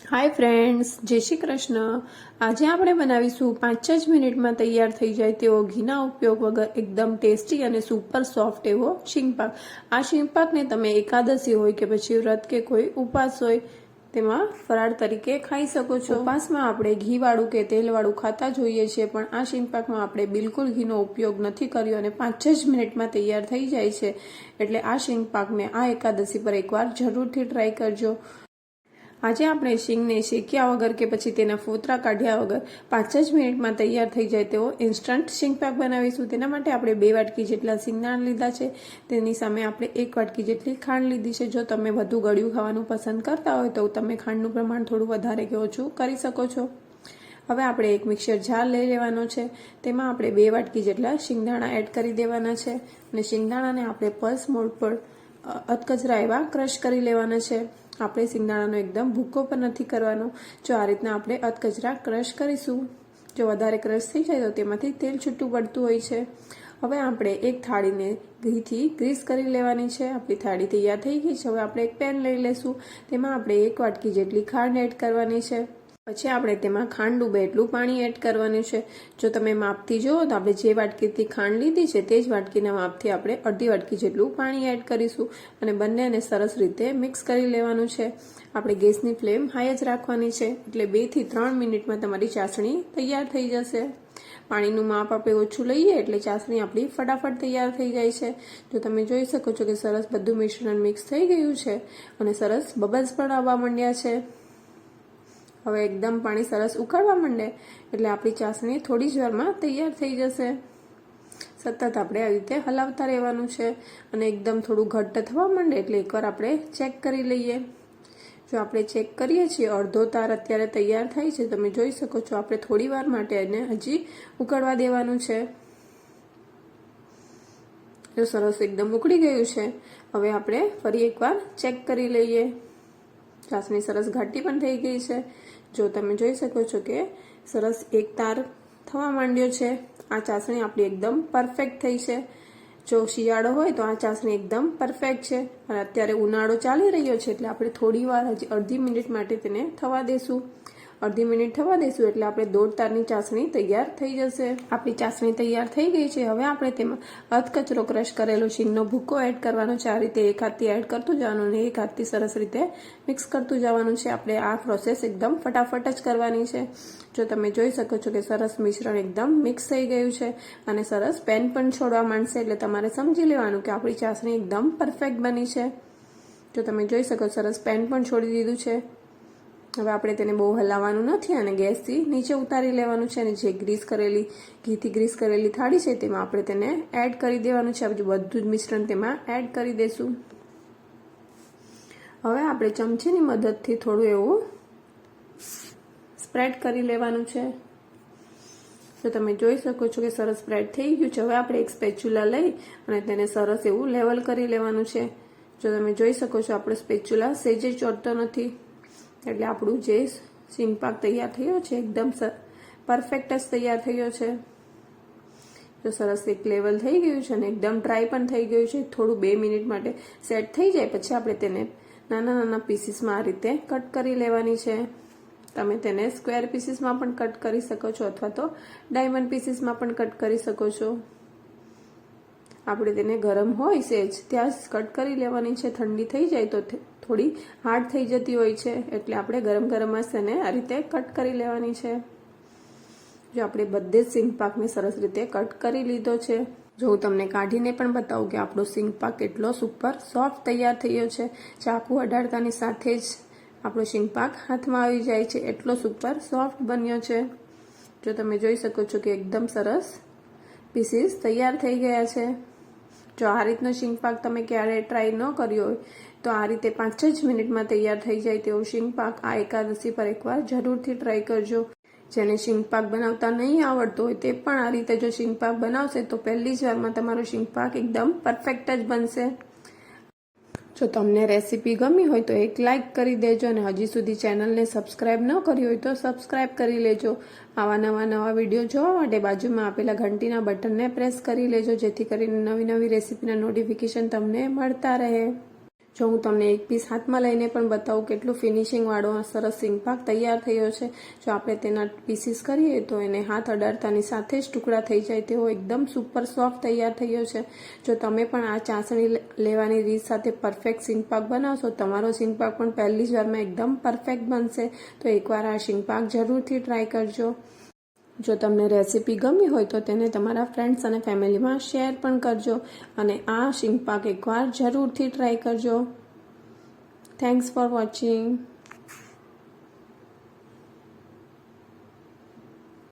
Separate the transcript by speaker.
Speaker 1: Hi friends, जय श्री कृष्ण। आज આપણે બનાવીશું 5 જ મિનિટમાં તૈયાર થઈ જાય તેવો ઘીના ઉપયોગ વગર એકદમ ટેસ્ટી અને સુપર સોફ્ટ એવો શીંગપાક। આ શીંગપાકને તમે એકાદશી હોય કે પછી વ્રત કે કોઈ ઉપવાસ હોય તેમાં ફરાળ તરીકે ખાઈ શકો છો। ઉપવાસમાં આપણે ઘીવાળું કે તેલવાળું ખાતા જોઈએ છીએ, પણ આ શીંગપાકમાં આપણે બિલકુલ ઘીનો ઉપયોગ નથી કર્યો અને 5 જ મિનિટમાં તૈયાર થઈ જાય છે। એટલે આ શીંગપાકને આ એકાદશી પર એકવાર જરૂરથી ટ્રાય કરજો। આજે આપણે શીંગને શેક્યા વગર કે પછી તેના ફોતરા કાઢ્યા વગર 5 જ મિનિટમાં તૈયાર થઈ જાય તેવો ઇન્સ્ટન્ટ શીંગપાક બનાવીશું। તેના માટે આપણે 2 વાટકી જેટલા શીંગદાણા લીધા છે, તેની સામે આપણે 1 વાટકી જેટલી ખાંડ લીધી છે। જો તમે વધુ ગળ્યું ખાવાનું પસંદ કરતા હોય તો તમે ખાંડનું પ્રમાણ થોડું વધારે કે ઓછું કરી શકો છો। હવે આપણે એક મિક્સર જાર લઈ લેવાનો છે, તેમાં આપણે 2 વાટકી જેટલા શીંગદાણા એડ કરી દેવાના છે અને શીંગદાણાને આપણે પલ્સ મોડ પર અધકચરા એવા ક્રશ કરી લેવાના છે। આપણે શીંગદાણાનો એકદમ ભૂકો પણ નથી કરવાનો। જો આ રીતના આપણે અધકચરા ક્રશ કરીશું, જો વધારે ક્રશ થઈ જાય તો તેમાંથી તેલ છૂટું પડતું હોય છે। હવે આપણે એક થાળીને ઘીથી ગ્રીસ કરી લેવાની છે। આપણી થાળી તૈયાર થઈ ગઈ છે। હવે આપણે એક પેન લઈ લેશું, તેમાં આપણે 1 વાટકી જેટલી ખાંડ એડ કરવાની છે। પછી આપણે તેમાં ખાંડ ડૂબે એટલું પાણી એડ કરવાનું છે। જો તમે માપથી જુઓ તો આપણે જે વાટકીથી ખાંડ લીધી છે તે જ વાટકીના માપથી આપણે અડધી વાટકી જેટલું પાણી એડ કરીશું અને બંનેને સરસ રીતે મિક્સ કરી લેવાનું છે। આપણે ગેસની ફ્લેમ હાઈ જ રાખવાની છે, એટલે 2 થી 3 મિનિટમાં તમારી ચાસણી તૈયાર થઈ જશે। પાણીનું માપ આપણે ઓછું લઈએ એટલે ચાસણી આપણી ફટાફટ તૈયાર થઈ જાય છે। જો તમે જોઈ શકો છો કે સરસ બધું મિશ્રણ મિક્સ થઈ ગયું છે અને સરસ બબલ્સ પણ આવવા માંડ્યા છે। હવે એકદમ પાણી સરસ ઉકળવા માંડે એટલે આપણી ચાસણી થોડી જ વારમાં તૈયાર થઈ જશે। સતત આપણે આવી રીતે હલાવતા રહેવાનું છે અને એકદમ થોડું ઘટ્ટ થવા માંડે એટલે એકવાર આપણે ચેક કરી લઈએ। જો આપણે ચેક કરીએ છીએ અડધો તાર અત્યારે તૈયાર થાય છે, તમે જોઈ શકો છો। આપણે થોડી વાર માટે એને હજી ઉકળવા દેવાનું છે। જો સરસ એકદમ ઉકળી ગયું છે, હવે આપણે ફરી એકવાર ચેક કરી લઈએ। ચાસણી સરસ ઘાટી પણ થઈ ગઈ છે। જો તમે જોઈ શકો છો કે સરસ એક તાર થવા માંડ્યો છે। આ ચાસણી આપણી એકદમ પરફેક્ટ થઈ છે। જો શિયાળો હોય તો આ ચાસણી એકદમ પરફેક્ટ છે અને અત્યારે ઉનાળો ચાલી રહ્યો છે એટલે આપણે થોડી વાર હજી અડધી મિનિટ માટે તેને થવા દેશું। અડધી મિનિટ થવા દેશું એટલે આપણે 1.5 તારની ચાસણી તૈયાર થઈ જશે। આપણી ચાસણી તૈયાર થઈ ગઈ છે। હવે આપણે તેમાં અધકચરો ક્રશ કરેલો શીંગનો ભૂકો એડ કરવાનો છે। આ રીતે એક હાથથી એડ કરતું જવાનું અને એક હાથથી સરસ રીતે મિક્સ કરતું જવાનું છે। આપણે આ પ્રોસેસ એકદમ ફટાફટ જ કરવાની છે। જો તમે જોઈ શકો છો કે સરસ મિશ્રણ એકદમ મિક્સ થઈ ગયું છે અને સરસ પેન પણ છોડવા માંડશે, એટલે તમારે સમજી લેવાનું કે આપણી ચાસણી એકદમ પરફેક્ટ બની છે। જો તમે જોઈ શકો સરસ પેન પણ છોડી દીધું છે। હવે આપણે તેને બહુ હલાવવાનું નથી અને ગેસથી નીચે ઉતારી લેવાનું છે અને જે ઘીથી ગ્રીસ કરેલી થાળી છે તેમાં આપણે તેને એડ કરી દેવાનું છે। આપણે બધું જ મિશ્રણ તેમાં એડ કરી દેશું। હવે આપણે ચમચીની મદદથી થોડું એવું સ્પ્રેડ કરી લેવાનું છે। તો તમે જોઈ શકો છો કે સરસ સ્પ્રેડ થઈ ગયું છે। હવે આપણે એક સ્પેચ્યુલા લઈ અને તેને સરસ એવું લેવલ કરી લેવાનું છે। જો તમે જોઈ શકો છો આપણો સ્પેચ્યુલા સેજે ચોટતો નથી, એટલે આપણું જે શીંગપાક તૈયાર થયો છે એકદમ પરફેક્ટ જ તૈયાર થયો છે। તો સરસ એક લેવલ થઈ ગયું છે અને એકદમ ડ્રાય પણ થઈ ગયું છે। થોડું 2 મિનિટ માટે સેટ થઈ જાય પછી આપણે તેને નાના નાના પીસીસમાં આ રીતે કટ કરી લેવાની છે। તમે તેને સ્ક્વેર પીસીસમાં પણ કટ કરી શકો છો અથવા તો ડાયમંડ પીસીસમાં પણ કટ કરી શકો છો। આપણે તેને ગરમ હોય સેજ ત્યાં જ કટ કરી લેવાની છે। ઠંડી થઈ જાય તો થોડી હાર્ડ થઈ જતી હોય છે, એટલે આપણે ગરમ ગરમ જ તેને આ રીતે કટ કરી લેવાની છે। જો આપણે બધે જ શીંગપાકને સરસ રીતે કટ કરી લીધો છે। જો હું તમને કાઢીને પણ બતાવું કે આપણો શીંગપાક કેટલો સુપર સોફ્ટ તૈયાર થયો છે। ચાકુ અડાડતાની સાથે જ આપણો શીંગપાક હાથમાં આવી જાય છે, એટલો સુપર સોફ્ટ બન્યો છે। જો તમે જોઈ શકો છો કે એકદમ સરસ પીસીસ તૈયાર થઈ ગયા છે। જો આ રીતનો શીંગપાક તમે ક્યારેય ટ્રાય ન કર્યો હોય તો આ રીતે 5 જ મિનિટમાં તૈયાર થઈ જાય તેવો શીંગપાક આ એકાદશી પર એકવાર જરૂરથી ટ્રાય કરજો। જેને શીંગપાક બનાવતા નહીં આવડતો હોય તે પણ આ રીતે જો શીંગપાક બનાવશે તો પહેલી જ વારમાં તમારો શીંગપાક એકદમ પરફેક્ટ જ બનશે। જો તમને રેસીપી ગમી હોય તો એક લાઇક કરી દેજો અને હજી સુધી ચેનલને સબસ્ક્રાઇબ ન કરી હોય તો સબસ્ક્રાઇબ કરી લેજો। આવા નવા વિડીયો જોવા માટે બાજુમાં આપેલા ઘંટીના બટનને પ્રેસ કરી લેજો, જેથી કરીને નવી રેસીપીના નોટિફિકેશન તમને મળતા રહે। જો હું તમને એક પીસ હાથમાં લઈને પણ બતાવું કેટલું ફિનિશિંગવાળો સરસ સિંગપાક તૈયાર થયો છે. જો આપણે તેના પીસીસ કરીએ તો એને હાથ અડાડતાની સાથે જ ટુકડા થઈ જાય તેવો એકદમ સુપર સોફ્ટ તૈયાર થયો છે. જો તમે પણ આ ચાસણી લેવાની રીત સાથે પરફેક્ટ સિંગપાક બનાવશો, તમારો સિંગપાક પણ પહેલી જ વારમાં એકદમ પરફેક્ટ બનશે. તો એકવાર આ સિંગપાક જરૂરથી ટ્રાય કરજો. જો તમને રેસીપી ગમી હોય તો તેને તમારા ફ્રેન્ડ્સ અને ફેમિલીમાં શેર પણ કરજો અને આ સિંગપાક એકવાર જરૂરથી ટ્રાય કરજો. Thanks for watching.